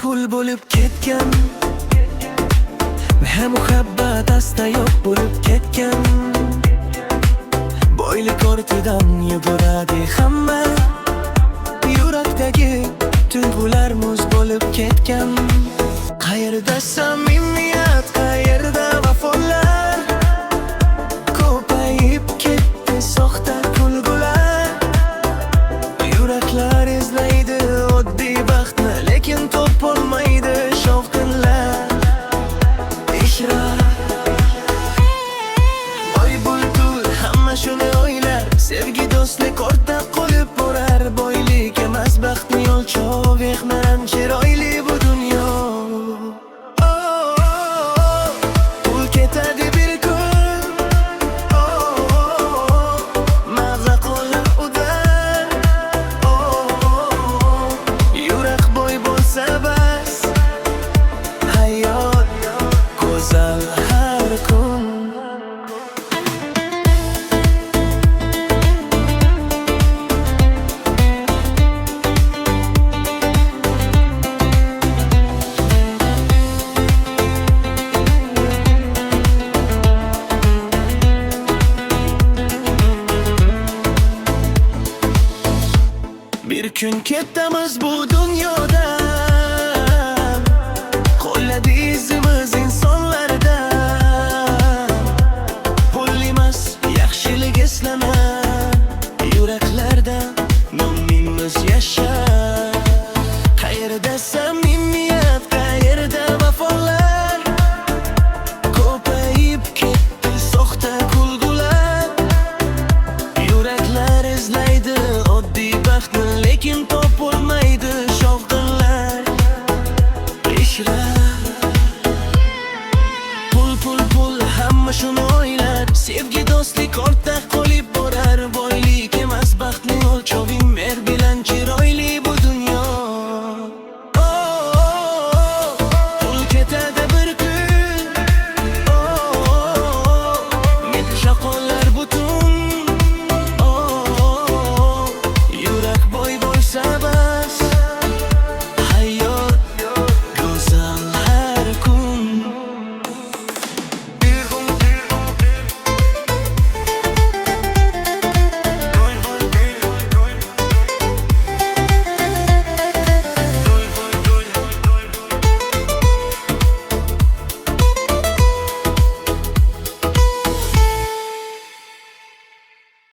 pul bo'lib ketgan va muhabbat asta yo'q bo'lib ketgan. Boylik ortidan yuguradi hamma, yurakdagi tuyg'ular muz bo'lib ketgan. Qayerda samimiyat, qayerda vafolar, ko'payib ketdi soxta kulgular. Yuraklar izlaydi oddiy baxtni, lekin topolmaydi shovqinlar. Boy bulbul hamma shuni o'ylar, sevgi do'stlik o'rtaq qolib borar. Boylik emas baxtni o'lchov, ehnaran chiroyli bu dunyo. Pul ketadi bir kun, mag'a qolar udan. Yurak boy bo'lsa bas, hayot go'zal har kun. Bir kun ketamiz bu dunyodan, qo'lladi izimiz insonlardan. Pul emas yaxshilik eslanar, yuraklarda nomimiz yashar. Qayerda samimiyat, qayerda vafolar, ko'payib ketdi soxta kulgular. Yuraklar izlaydi oddiy baxtni, lekin topolmaydi shovqinlar. Pul hamma shuni o'ylar, sevgi do'stlik o'rtaq qolib